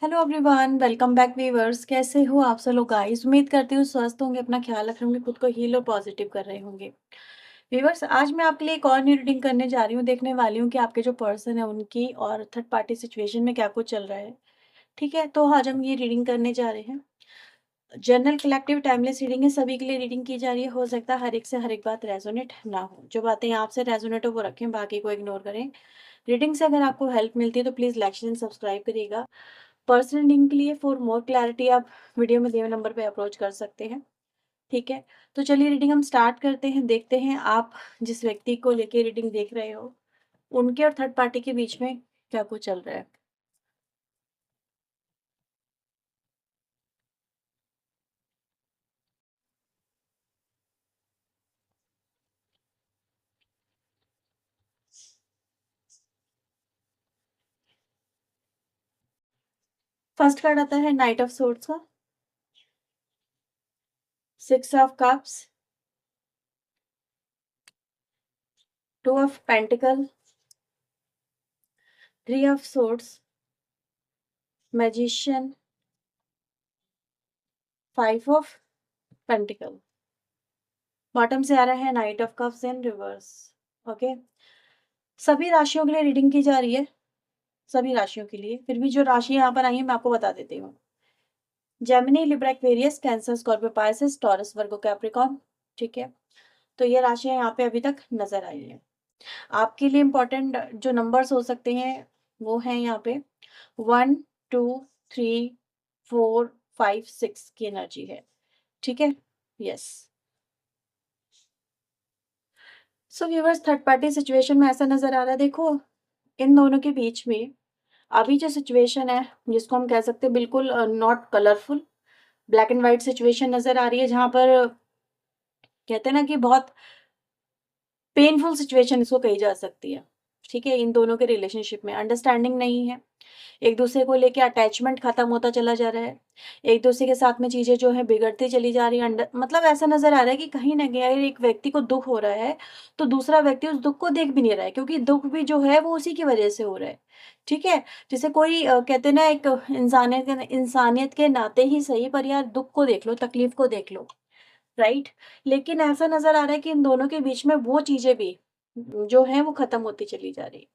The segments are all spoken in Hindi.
Hello everyone, welcome back viewers. कैसे हो आप सब लोग गाइस? उम्मीद करती हूँ स्वस्थ होंगे, अपना ख्याल रख रहे होंगे, खुद को हील और पॉजिटिव कर रहे होंगे। वीवर्स, आज मैं आपके लिए एक और न्यू रीडिंग करने जा रही हूँ। देखने वाली हूँ कि आपके जो पर्सन है उनकी और थर्ड पार्टी सिचुएशन में क्या कुछ चल रहा है। ठीक है, तो आज हम ये रीडिंग करने जा रहे हैं। जनरल कलेक्टिव टाइमलेस रीडिंग है, सभी के लिए रीडिंग की जा रही है। हो सकता है हर एक से हर एक बात रेजोनेट ना हो। जो बातें आपसे रेजोनेट हो वो रखें, बाकी को इग्नोर करें। रीडिंग से अगर आपको हेल्प मिलती है तो प्लीज़ लाइक एंड सब्सक्राइब करिएगा। पर्सनल लिंक के लिए फॉर मोर क्लैरिटी आप वीडियो में दिए हुए नंबर पे अप्रोच कर सकते हैं। ठीक है, तो चलिए रीडिंग हम स्टार्ट करते हैं। देखते हैं आप जिस व्यक्ति को लेके रीडिंग देख रहे हो उनके और थर्ड पार्टी के बीच में क्या कुछ चल रहा है। फर्स्ट कार्ड आता है नाइट ऑफ सोर्ड्स का, six of cups, two of pentacle, three of swords, magician, five of pentacle. Bottom से आ रहा है night of cups in reverse. Okay, सभी राशियों के लिए रीडिंग की जा रही है, सभी राशियों के लिए। फिर भी जो राशि यहाँ पर आई है मैं आपको बता देती हूँ। Gemini, Libra, Aquarius, Cancer, Scorpio, Pisces, Taurus, Virgo, Capricorn. ठीक है, तो ये राशियां यहाँ पे अभी तक नजर आई हैं। आपके लिए इंपॉर्टेंट जो नंबर्स हो सकते हैं वो हैं यहाँ पे 1, 2, 3, 4, 5, 6 की एनर्जी है। ठीक है, yes. So viewers, third party situation में ऐसा नजर आ रहा है। देखो, इन दोनों के बीच में अभी जो सिचुएशन है जिसको हम कह सकते हैं बिल्कुल not colourful, black and white situation नजर आ रही है, जहां पर कहते हैं ना कि बहुत पेनफुल सिचुएशन इसको कही जा सकती है। ठीक है, इन दोनों के रिलेशनशिप में अंडरस्टैंडिंग नहीं है, एक दूसरे को लेके अटैचमेंट खत्म होता चला जा रहा है, एक दूसरे के साथ में चीजें जो है बिगड़ती चली जा रही है। मतलब ऐसा नजर आ रहा है कि कहीं ना कहीं अगर एक व्यक्ति को दुख हो रहा है तो दूसरा व्यक्ति उस दुख को देख भी नहीं रहा है, क्योंकि दुख भी जो है वो उसी की वजह से हो रहा है। ठीक है, जैसे कोई कहते हैं ना, एक इंसानियत के नाते ही सही, पर यार दुख को देख लो, तकलीफ को देख लो। राइट, लेकिन ऐसा नजर आ रहा है कि इन दोनों के बीच में वो चीजें भी जो है वो खत्म होती चली जा रही है।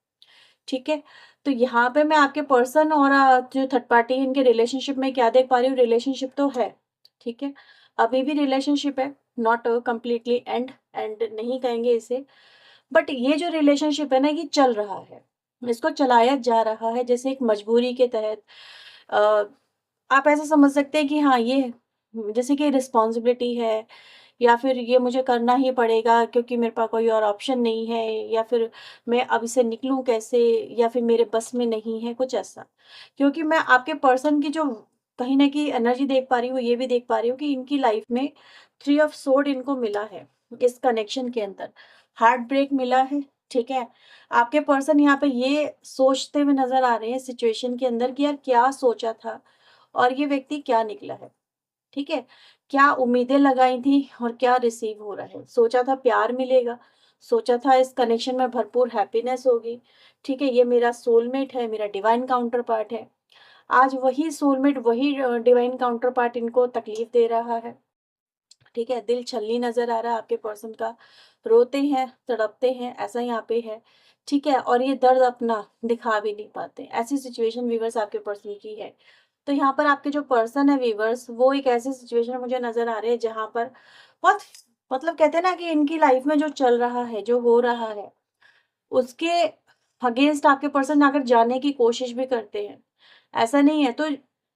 ठीक है, तो यहाँ पे मैं आपके पर्सन और जो थर्ड पार्टी इनके रिलेशनशिप में क्या देख पा रही हूँ, रिलेशनशिप तो है। ठीक है, अभी भी रिलेशनशिप है, नॉट कम्प्लीटली एंड एंड नहीं कहेंगे इसे। बट ये जो रिलेशनशिप है ना, ये चल रहा है, इसको चलाया जा रहा है जैसे एक मजबूरी के तहत। अ, आप ऐसा समझ सकते हैं कि हाँ, ये जैसे कि रिस्पॉन्सिबिलिटी है, या फिर ये मुझे करना ही पड़ेगा क्योंकि मेरे पास कोई और ऑप्शन नहीं है, या फिर मैं अब इसे निकलूं कैसे, या फिर मेरे बस में नहीं है, कुछ ऐसा। क्योंकि मैं आपके पर्सन की जो कहीं ना कहीं एनर्जी देख पा रही हूँ, ये भी देख पा रही हूँ कि इनकी लाइफ में थ्री ऑफ सोर्ड इनको मिला है। इस कनेक्शन के अंदर हार्ट ब्रेक मिला है। ठीक है, आपके पर्सन यहाँ पे ये सोचते हुए नजर आ रहे हैं सिचुएशन के अंदर कि यार क्या सोचा था और ये व्यक्ति क्या निकला है। ठीक है, क्या उम्मीदें लगाई थी और क्या रिसीव हो रहा है। सोचा था प्यार मिलेगा, सोचा था इस कनेक्शन में भरपूर हैप्पीनेस होगी। ठीक है, ये मेरा सोलमेट है, मेरा डिवाइन काउंटर पार्ट है। आज वही सोलमेट, वही डिवाइन काउंटर पार्ट इनको तकलीफ दे रहा है। ठीक है, दिल छलनी नजर आ रहा है आपके पर्सन का, रोते हैं, तड़पते हैं, ऐसा यहाँ पे है। ठीक है, और ये दर्द अपना दिखा भी नहीं पाते, ऐसी सिचुएशन वीवर्स आपके पर्सन की है। तो यहाँ पर आपके जो पर्सन है वीवर्स, वो एक ऐसी सिचुएशन मुझे नजर आ रही है जहाँ पर बहुत, मतलब कहते हैं ना कि इनकी लाइफ में जो चल रहा है, जो हो रहा है, उसके अगेंस्ट आपके पर्सन अगर जाने की कोशिश भी करते हैं, ऐसा नहीं है तो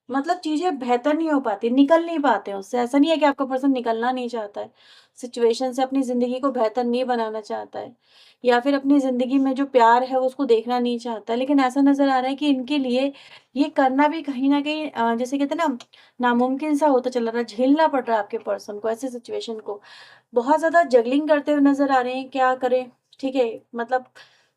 मतलब चीज़ें बेहतर नहीं हो पाती, निकल नहीं पाते हैं उससे। ऐसा नहीं है कि आपका पर्सन निकलना नहीं चाहता है, सिचुएशन से अपनी ज़िंदगी को बेहतर नहीं बनाना चाहता है, या फिर अपनी ज़िंदगी में जो प्यार है, वो उसको देखना नहीं चाहता है। लेकिन ऐसा नज़र आ रहा है कि इनके लिए ये करना भी कहीं न कहीं जैसे कहते हैं ना, नामुमकिन सा होता चला रहा है, झेलना पड़ रहा है आपके पर्सन को ऐसी सिचुएशन को। बहुत ज़्यादा जगलिंग करते हुए नज़र आ रहे हैं, क्या करें? ठीक है, मतलब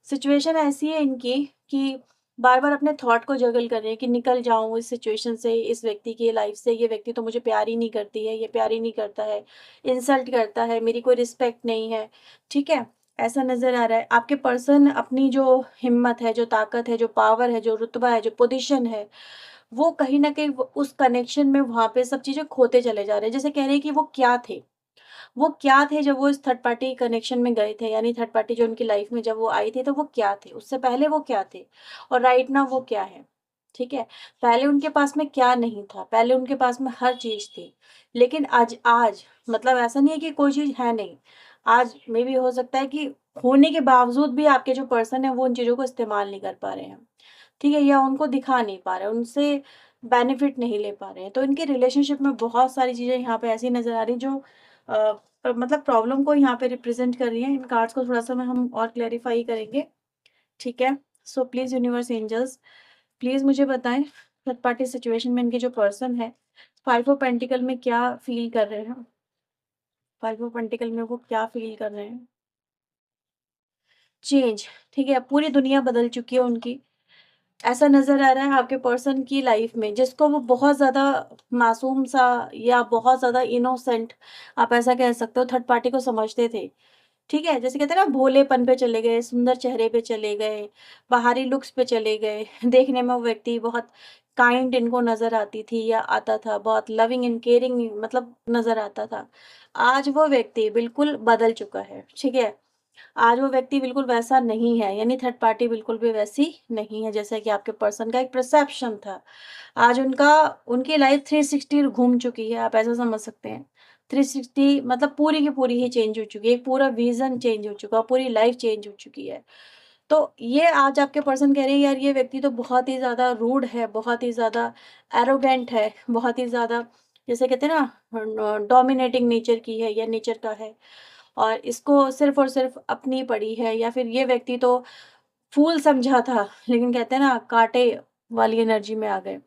सिचुएशन ऐसी है इनकी कि बार-बार अपने थॉट को जगल कर रहे हैं कि निकल जाऊँ इस सिचुएशन से, इस व्यक्ति की लाइफ से। ये व्यक्ति तो मुझे प्यार ही नहीं करती है, ये प्यार ही नहीं करता है, इंसल्ट करता है, मेरी कोई रिस्पेक्ट नहीं है। ठीक है? ऐसा नज़र आ रहा है। आपके पर्सन अपनी जो हिम्मत है, जो ताकत है, जो पावर है, जो रुतबा है, जो पोजीशन है, वो कहीं न कहीं वो उस कनेक्शन में वहाँ पे सब चीज़ें खोते चले जा रहे हैं। जैसे कह रहे हैं कि वो क्या थे जब वो इस थर्ड पार्टी कनेक्शन में गए थे, यानी थर्ड पार्टी जो उनकी लाइफ में जब वो आई थी तो वो क्या थे? उससे पहले वो क्या थे? और राइट नाउ वो क्या है? ठीक है? पहले उनके पास में क्या नहीं था? पहले उनके पास में हर चीज़ थी। लेकिन आज आज मतलब ऐसा नहीं है कि कोई चीज़ है नहीं। आज मेबी हो सकता है कि होने के बावजूद भी आपके जो पर्सन है वो उन चीज़ों को इस्तेमाल नहीं कर पा रहे हैं। ठीक है? या उनको दिखा नहीं पा रहे हैं, उनसे बेनिफिट नहीं ले पा रहे हैं। तो इनके रिलेशनशिप में बहुत सारी चीज़ें यहाँ पे ऐसी नज़र आ रही हैं जो मतलब प्रॉब्लम को यहाँ पे रिप्रेज़ेंट कर रही हैं। इन कार्ड्स को थोड़ा-सा मैं हम और क्लैरिफ़ाई करेंगे, ठीक है? So please universe angels please मुझे बताएँ थर्ड पार्टी सिचुएशन में इनके जो पर्सन है, 5 ऑफ पेंटिकल में क्या फ़ील कर रहे हैं? 5 ऑफ पेंटिकल में वो क्या फ़ील कर रहे हैं? चेंज, ठीक है? पूरी दुनिया बदल चुकी है उनकी। ऐसा नज़र आ रहा है आपके पर्सन की लाइफ़ में जिसको वो बहुत ज़्यादा मासूम सा या बहुत ज़्यादा इनोसेंट आप ऐसा कह सकते हो थर्ड पार्टी को समझते थे। ठीक है? जैसे कहते हैं ना भोलेपन पे चले गए, सुंदर चेहरे पे चले गए, बाहरी लुक्स पे चले गए। देखने में वो व्यक्ति बहुत काइंड इनको नज़र आती थी या आता था, बहुत लविंग एंड केयरिंग मतलब नज़र आता था। आज वो व्यक्ति बिल्कुल बदल चुका है, ठीक है? आज वो व्यक्ति बिल्कुल वैसा नहीं है, यानी थर्ड पार्टी बिल्कुल भी वैसी नहीं है, जैसा कि आपके पर्सन का एक परसेप्शन था। आज उनकी लाइफ़ 360 घूम चुकी है, आप ऐसा समझ सकते हैं। 360 मतलब पूरी की पूरी ही चेंज हो चुकी है, एक पूरा विज़न चेंज हो चुका है, पूरी लाइफ़ चेंज हो चुकी है। तो ये आज आपके पर्सन कह रहे हैं यार ये व्यक्ति तो बहुत ही ज़्यादा रूड है, बहुत ही ज़्यादा एरोगेंट है, बहुत ही ज़्यादा जैसे कहते हैं ना डोमिनेटिंग नेचर की है या नेचर का है और इसको सिर्फ़ और सिर्फ़ अपनी पड़ी है या फिर ये व्यक्ति तो फूल समझा था, लेकिन कहते हैं ना काँटे वाली एनर्जी में आ गए।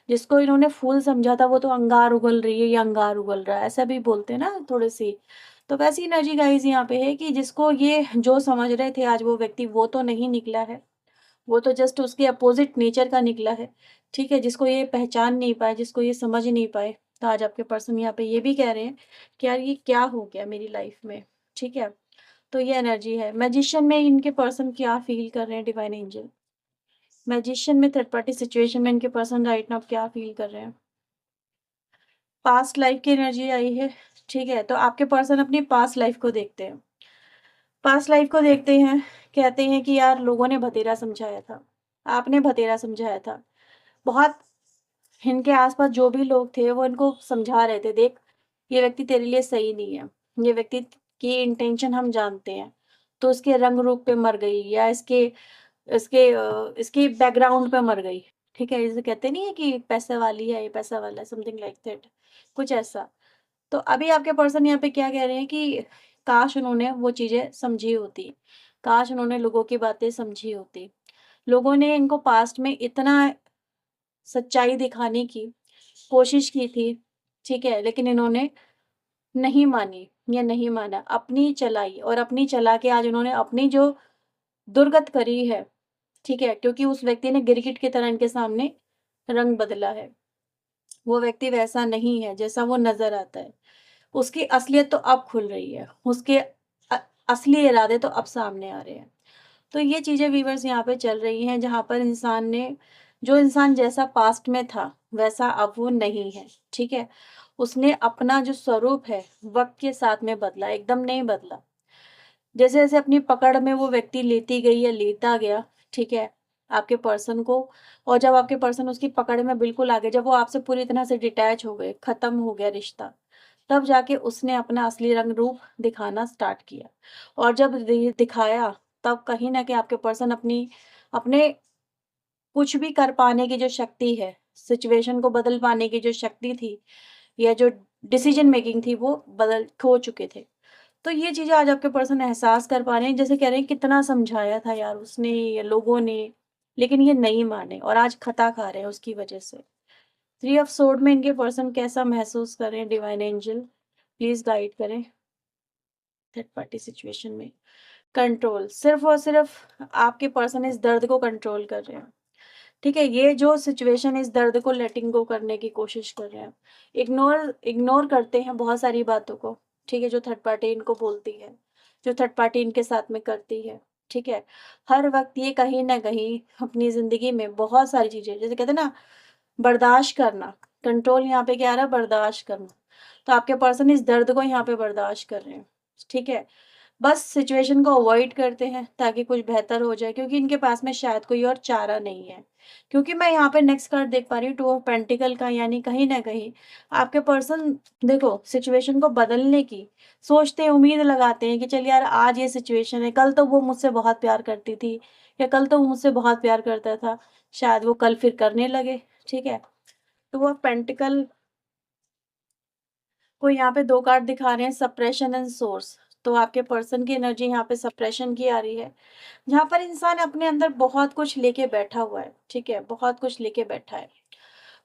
जिसको इन्होंने फूल समझा था वो तो अंगार उगल रही है या अंगार उगल रहा है, ऐसा भी बोलते हैं ना थोड़ी-सी। तो वैसी एनर्जी गाइज़ यहाँ पे है कि जिसको ये जो समझ रहे थे आज वो व्यक्ति वो तो नहीं निकला है, वो तो जस्ट उसके अपोज़िट नेचर का निकला है, ठीक है? जिसको ये पहचान नहीं पाए, जिसको ये समझ नहीं पाए। तो आज आपके पर्सन यहाँ पे ये भी कह रहे हैं कि यार ये क्या हो गया मेरी लाइफ़ में, ठीक है? तो ये एनर्जी है। मैजिशियन में इनके पर्सन क्या फ़ील कर रहे हैं डिवाइन एंजल? मैजिशियन में थर्ड पार्टी सिचुएशन में इनके पर्सन राइट नाउ क्या फ़ील कर रहे हैं? पास्ट लाइफ़ की एनर्जी आई है, ठीक है? तो आपके पर्सन अपनी पास्ट लाइफ़ को देखते हैं। पास्ट लाइफ़ को देखते हैं, कहते हैं कि यार लोगों ने भतेरा समझाया था, आपने भतेरा समझाया था। बहुत इनके आस-पास जो भी लोग थे वो इनको समझा रहे थे, देख ये व्यक्ति तेरे लिए सही नहीं है। ये व्यक्ति की इंटेंशन हम जानते हैं। तो उसके रंग रूप पे मर गई या इसके बैकग्राउंड पे मर गई, ठीक है? जैसे कहते नहीं है कि पैसे वाली है, ये पैसा वाला है, समथिंग लाइक दैट, कुछ ऐसा। तो अभी आपके पर्सन यहाँ पे क्या कह रहे हैं कि काश उन्होंने वो चीज़ें समझी होती, काश उन्होंने लोगों की बातें समझी होती। लोगों ने इनको पास्ट में इतना सच्चाई दिखाने की कोशिश की थी, ठीक है? लेकिन इन्होंने नहीं मानी या नहीं माना, अपनी चलाई और अपनी चला के आज उन्होंने अपनी जो दुर्गत करी है, ठीक है? क्योंकि उस व्यक्ति ने गिरगिट की तरह इनके सामने रंग बदला है। वो व्यक्ति वैसा नहीं है जैसा वो नज़र आता है। उसकी असलियत तो अब खुल रही है। उसके असली इरादे तो अब सामने आ रहे हैं। तो ये चीज़ें व्यूअर्स यहाँ पे चल रही हैं जहाँ पर जो इंसान जैसा पास्ट में था, वैसा अब वो नहीं है, ठीक है? उसने अपना जो स्वरूप है, वक़्त के साथ में बदला, एकदम नहीं बदला। जैसे-जैसे अपनी पकड़ में वो व्यक्ति लेती गई या लेता गया, ठीक है? आपके पर्सन को और जब आपके पर्सन उसकी पकड़ में बिल्कुल आ गए, जब वो आपसे पूरी तरह से डिटैच हो गए, ख़त्म हो गया रिश्ता, तब जाके उसने अपना असली रंग रूप दिखाना स्टार्ट किया। और जब दिखाया, तब कहीं न कहीं आपके पर्सन अपने कुछ भी कर पाने की जो शक्ति है, सिचुएशन को बदल पाने की जो शक्ति थी या जो डिसीज़न मेकिंग थी, वो खो चुके थे। तो ये चीज़ें आज आपके पर्सन एहसास कर पा रहे हैं, जैसे कह रहे हैं कितना समझाया था यार उसने या लोगों ने, लेकिन ये नहीं माने और आज खता खा रहे हैं उसकी वजह से। 3 ऑफ सोर्ड में इनके पर्सन कैसा महसूस कर रहे हैं डिवाइन एंजल? प्लीज़ गाइड करें थर्ड पार्टी सिचुएशन में। कंट्रोल, सिर्फ़ और सिर्फ़ आपके पर्सन इस दर्द को कंट्रोल कर रहे हैं। ठीक है? ये जो सिचुएशन है इस दर्द को लेटिंग गो करने की कोशिश कर रहे हैं। इग्नोर इग्नोर करते हैं बहुत सारी बातों को, ठीक है? जो थर्ड पार्टी इनको बोलती है, जो थर्ड पार्टी इनके साथ में करती है, ठीक है? हर वक़्त ये कहीं न कहीं अपनी ज़िंदगी में बहुत सारी चीज़ें जैसे कहते हैं ना बर्दाश्त करना, कंट्रोल यहाँ पे क्या आ रहा है, बर्दाश्त करना। तो आपके पर्सन इस दर्द को यहाँ पे बर्दाश्त कर रहे हैं, ठीक है। बस सिचुएशन को अवॉइड करते हैं ताकि कुछ बेहतर हो जाए, क्योंकि इनके पास में शायद कोई और चारा नहीं है। क्योंकि मैं यहाँ पे नेक्स्ट कार्ड देख पा रही हूँ, टू ऑफ पेंटिकल का, यानी कहीं न कहीं आपके पर्सन देखो सिचुएशन को बदलने की सोचते हैं, उम्मीद लगाते हैं कि चल यार आज ये सिचुएशन है, कल तो वो मुझसे बहुत प्यार करती थी या कल तो वो मुझसे बहुत प्यार करता था, शायद वो कल फिर करने लगे, ठीक है। टू ऑफ पेंटिकल को यहाँ पे 2 कार्ड दिखा रहे हैं, सप्रेशन एंड सोर्स। तो आपके पर्सन की एनर्जी यहाँ पे सप्रेशन की आ रही है, जहाँ पर इंसान अपने अंदर बहुत कुछ लेके बैठा हुआ है, ठीक है, बहुत कुछ लेके बैठा है।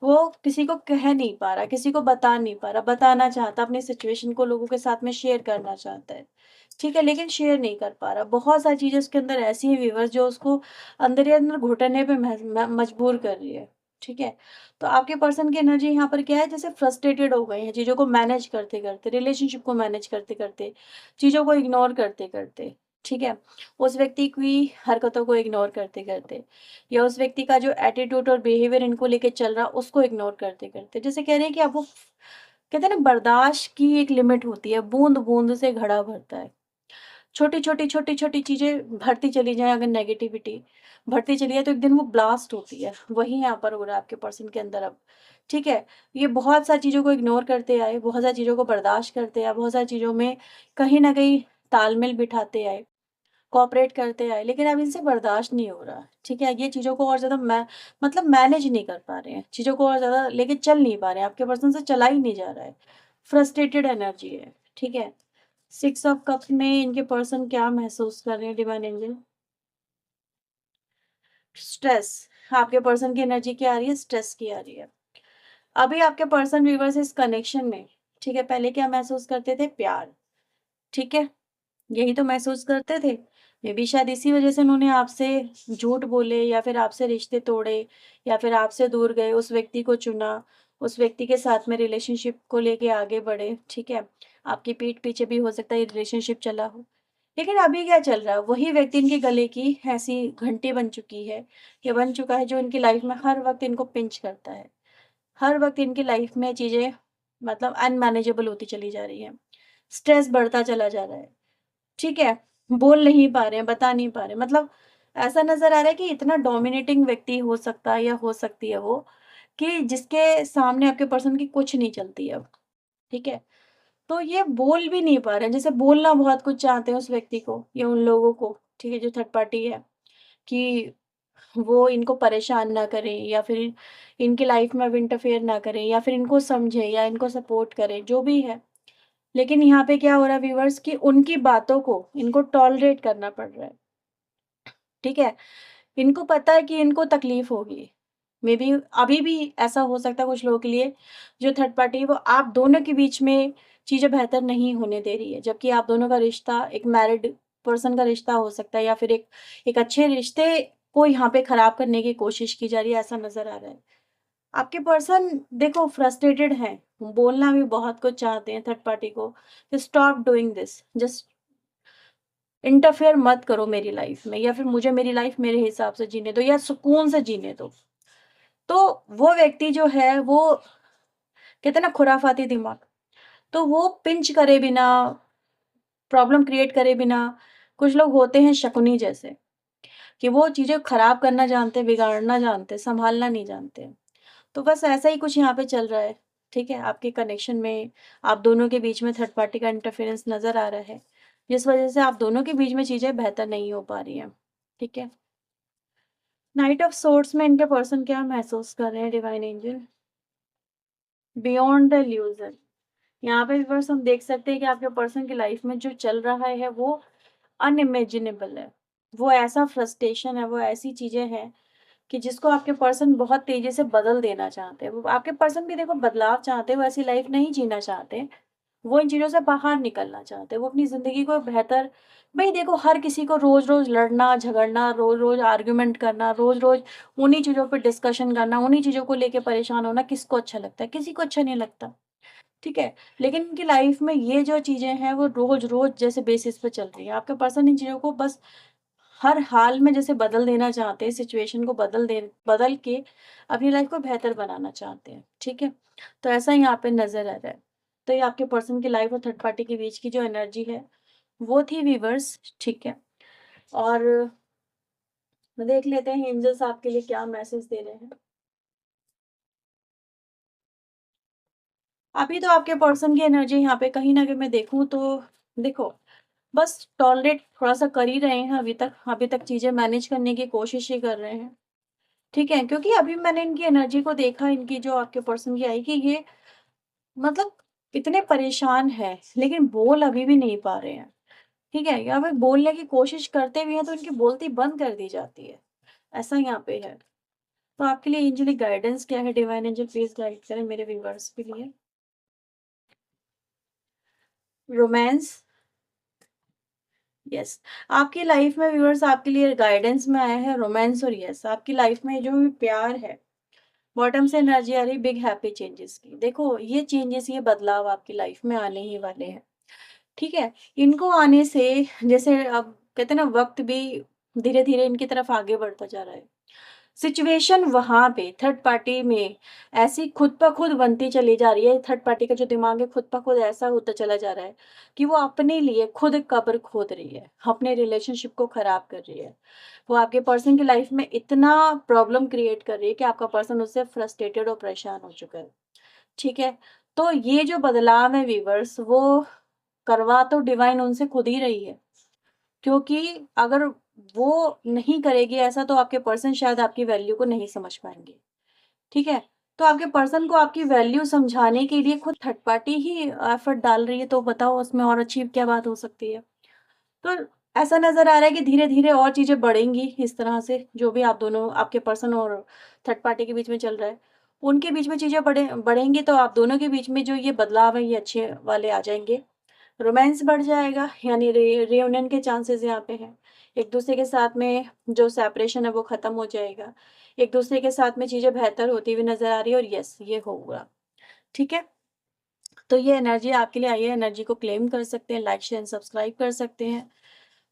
वो किसी को कह नहीं पा रहा, किसी को बता नहीं पा रहा, बताना चाहता, अपनी सिचुएशन को लोगों के साथ में शेयर करना चाहता है, ठीक है, लेकिन शेयर नहीं कर पा रहा। बहुत सारी चीज़ें उसके अंदर ऐसी हैं व्यूअर्स जो उसको अंदर ही अंदर घुटने पे मजबूर कर रही है, ठीक है। तो आपके पर्सन की एनर्जी यहाँ पर क्या है, जैसे फ्रस्ट्रेटेड हो गए हैं चीज़ों को मैनेज करते-करते, रिलेशनशिप को मैनेज करते-करते, चीज़ों को इग्नोर करते-करते, ठीक है। उस व्यक्ति की हरकतों को इग्नोर करते-करते, या उस व्यक्ति का जो एटीट्यूड और बिहेवियर इनको लेके चल रहा उसको इग्नोर करते-करते। जैसे कह रहे हैं कि अब वो कहते हैं ना, बर्दाश्त की एक लिमिट होती है, बूँद-बूँद से घड़ा भरता है। छोटी-छोटी, छोटी-छोटी चीज़ें भरती चली जाएँ, अगर नेगेटिविटी बढ़ती चली जाए तो एक दिन वो ब्लास्ट होती है। वही यहाँ पर हो रहा है आपके पर्सन के अंदर अब, ठीक है? ये बहुत सारी चीज़ों को इग्नोर करते आए, बहुत सारी चीज़ों को बर्दाश्त करते आए, बहुत सारी चीज़ों में कहीं न कहीं तालमेल बिठाते आए, कोऑपरेट करते आए, लेकिन अब इनसे बर्दाश्त नहीं हो रहा, ठीक है? ये चीज़ों को और ज़्यादा मतलब मैनेज नहीं कर पा रहे हैं, चीज़ों को और ज़्यादा लेके चल नहीं पा रहे हैं, आपके पर्सन से चला ही नहीं जा रहा है। फ्रस्ट्रेटेड एनर्जी है, ठीक है? 6 ऑफ कप्स में इनके पर्सन क्या महसूस कर रहे हैं डिवाइन एंजल? स्ट्रेस। आपके पर्सन की एनर्जी क्या आ रही है? स्ट्रेस की आ रही है। अभी आपके पर्सन व्यूअर्स इस कनेक्शन में, ठीक है, पहले क्या महसूस करते थे? प्यार, ठीक है? यही तो महसूस करते थे। मे बी शायद इसी वजह से उन्होंने आपसे झूठ बोले या फिर आपसे रिश्ते तोड़े या फिर आपसे दूर गए, उस व्यक्ति को चुना, उस व्यक्ति के साथ में रिलेशनशिप को लेके आगे बढ़े, ठीक है? आपकी पीठ पीछे भी हो सकता है ये रिलेशनशिप चला हो। लेकिन अभी क्या चल रहा है? वही व्यक्ति इनके गले की ऐसी घंटी बन चुकी है, या बन चुका है, जो इनकी लाइफ में हर वक़्त इनको पिंच करता है। हर वक़्त इनकी लाइफ में चीज़ें मतलब अनमैनेजेबल होती चली जा रही हैं। स्ट्रेस बढ़ता चला जा रहा है। ठीक है, बोल नहीं पा रहे हैं, बता नहीं पा रहे हैं। मतलब ऐसा नज़र आ रहा है कि इतना डोमिनेटिंग व्यक्ति हो सकता है या हो सकती है वो, कि जिसके सामने आपके पर्सन की कुछ नहीं चलती है अब, ठीक है? तो ये बोल भी नहीं पा रहे हैं, जैसे बोलना बहुत कुछ चाहते हैं उस व्यक्ति को या उन लोगों को, ठीक है, जो थर्ड पार्टी है, कि वो इनको परेशान ना करें या फिर इनकी लाइफ़ में अब इंटरफेयर ना करें या फिर इनको समझें या इनको सपोर्ट करें, जो भी है। लेकिन यहाँ पे क्या हो रहा है व्यूअर्स, कि उनकी बातों को इनको टॉलरेट करना पड़ रहा है, ठीक है? इनको पता है कि इनको तकलीफ होगी। मेबी अभी भी ऐसा हो सकता है कुछ लोगों के लिए, जो थर्ड पार्टी है वो आप दोनों के बीच में चीज़ें बेहतर नहीं होने दे रही है। जबकि आप दोनों का रिश्ता एक मैरिड पर्सन का रिश्ता हो सकता है, या फिर एक एक अच्छे रिश्ते को यहाँ पे खराब करने की कोशिश की जा रही है, ऐसा नज़र आ रहा है। आपके पर्सन देखो फ्रस्ट्रेटेड हैं, बोलना भी बहुत कुछ चाहते हैं थर्ड पार्टी को, stop doing this, just interfere मत करो मेरी लाइफ में, या फिर मुझे मेरी लाइफ मेरे हिसाब से जीने दो या सुकून से जीने दो। तो वो व्यक्ति जो है वो कहते हैं ना खुराफाती दिमाग, तो वो पिंच करे बिना, प्रॉब्लम क्रिएट करे बिना, कुछ लोग होते हैं शकुनी जैसे, कि वो चीज़ें खराब करना जानते हैं, बिगाड़ना जानते हैं, सँभालना नहीं जानते हैं। तो बस ऐसा ही कुछ यहाँ पे चल रहा है, ठीक है? आपके कनेक्शन में आप दोनों के बीच में थर्ड पार्टी का इंटरफेरेंस नज़र आ रहा है, जिस वज़ह से आप दोनों के बीच में चीज़ें बेहतर नहीं हो पा रही हैं, ठीक है? नाइट ऑफ सोर्ड्स में इनके पर्सन क्या महसूस कर रहे हैं divine angel? Beyond the illusion. यहाँ पे व्यूअर्स हम देख सकते हैं कि आपके पर्सन की लाइफ में जो चल रहा है वो अनइमेजिनेबल है। वो ऐसा फ्रस्ट्रेशन है, वो ऐसी चीज़ें हैं कि जिसको आपके पर्सन बहुत तेज़ी से बदल देना चाहते हैं। वो आपके पर्सन भी देखो बदलाव चाहते हैं, वो ऐसी लाइफ नहीं जीना चाहते। वो इन चीज़ों से बाहर निकलना चाहते हैं। वो अपनी ज़िंदगी को बेहतर, भई देखो हर किसी को रोज़-रोज़ लड़ना, झगड़ना, रोज़-रोज़ आर्गुमेंट करना, रोज़-रोज़ उन्हीं चीज़ों पे डिस्कशन करना, उन्हीं चीज़ों को लेके परेशान होना किसको अच्छा लगता है? किसी को अच्छा नहीं लगता। ठीक है? लेकिन उनकी लाइफ में ये जो चीज़ें हैं वो रोज़-रोज़ जैसे बेसिस पे चल रही हैं। आपका पर्सन इन चीज़ों को बस हर हाल में जैसे बदल देना चाहते हैं, सिचुएशन को बदल के अपनी लाइफ को बेहतर बनाना चाहते हैं, ठीक है? तो ऐसा यहाँ पे नज़र आ रहा है। तो ये आपके पर्सन की लाइफ और थर्ड पार्टी के बीच की जो एनर्जी है, वो थी व्यूअर्स, ठीक है? और देख लेते हैं एंजल्स आपके लिए क्या मैसेज दे रहे हैं। अभी तो आपके पर्सन की एनर्जी यहाँ पे कहीं न कहीं मैं देखूँ तो देखो, बस टॉलरेट थोड़ा-सा कर ही रहे हैं अभी तक चीज़ें मैनेज करने की कोशिश ही कर रहे हैं, ठीक है? क्योंकि अभी मैंने इनकी एनर्जी को देखा, इनकी जो आपके पर्सन की आई कि ये मतलब इतने परेशान हैं, लेकिन बोल अभी भी नहीं पा रहे हैं, ठीक है? या फिर बोलने की कोशिश करते भी हैं तो उनकी बोलती बंद कर दी जाती है, ऐसा यहाँ पे है। तो आपके लिए एंजेलिक गाइडेंस क्या है? डिवाइन एंजल प्लीज़ गाइड करें मेरे व्यूअर्स के लिए। Romance, yes. आपकी लाइफ में व्यूअर्स आपके लिए गाइडेंस में आया है रोमांस और यस, आपकी लाइफ में जो भी प्यार है, बॉटम से एनर्जी आ रही बिग हैप्पी चेंजेस की। देखो ये चेंजेस, ये बदलाव आपकी लाइफ में आने ही वाले हैं, ठीक है? इनको आने से जैसे अब कहते हैं ना, वक़्त भी धीरे-धीरे इनकी तरफ आगे बढ़ता जा रहा है। सिचुएशन वहाँ पे थर्ड पार्टी में ऐसी खुद ब खुद बनती चली जा रही है, थर्ड पार्टी का जो दिमाग है खुद ब खुद ऐसा होता चला जा रहा है कि वो अपने लिए खुद कब्र खोद रही है, अपने रिलेशनशिप को खराब कर रही है। वो आपके पर्सन की लाइफ में इतना प्रॉब्लम क्रिएट कर रही है कि आपका पर्सन उससे फ्रस्ट्रेटेड और परेशान हो चुका है, ठीक है? तो ये जो बदलाव है व्यूअर्स, वो करवा तो डिवाइन उनसे खुद ही रही है। क्योंकि अगर वो नहीं करेगी ऐसा तो आपके पर्सन शायद आपकी वैल्यू को नहीं समझ पाएँगे, ठीक है? तो आपके पर्सन को आपकी वैल्यू समझाने के लिए खुद थर्ड पार्टी ही एफर्ट डाल रही है, तो बताओ उसमें और अच्छी क्या बात हो सकती है? तो ऐसा नज़र आ रहा है कि धीरे-धीरे और चीज़ें बढ़ेंगी इस तरह से, जो भी आप दोनों आपके पर्सन और थर्ड पार्टी के बीच में चल रहा है, उनके बीच में चीज़ें बढ़ेंगी तो आप दोनों के बीच में जो ये बदलाव है, ये अच्छे वाले आ जाएँगे। रोमांस बढ़ जाएगा, यानी रियूनियन के चांसेस यहाँ पे हैं। एक-दूसरे के साथ में जो सेपरेशन है वो ख़त्म हो जाएगा। एक-दूसरे के साथ में चीज़ें बेहतर होती हुई नज़र आ रही है और यस, ये होगा। ठीक है? तो ये एनर्जी आपके लिए आई है, एनर्जी को क्लेम कर सकते हैं, लाइक, शेयर एंड सब्सक्राइब कर सकते हैं।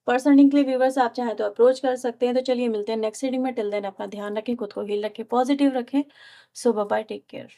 पर्सनल रीडिंग के लिए व्यूअर्स आप चाहें तो अप्रोच कर सकते हैं। तो चलिए मिलते हैं नेक्स्ट रीडिंग में, टिल देन अपना ध्यान रखें, खुद को हील रखें, पॉजिटिव रखें। सो बाय बाय, टेक केयर।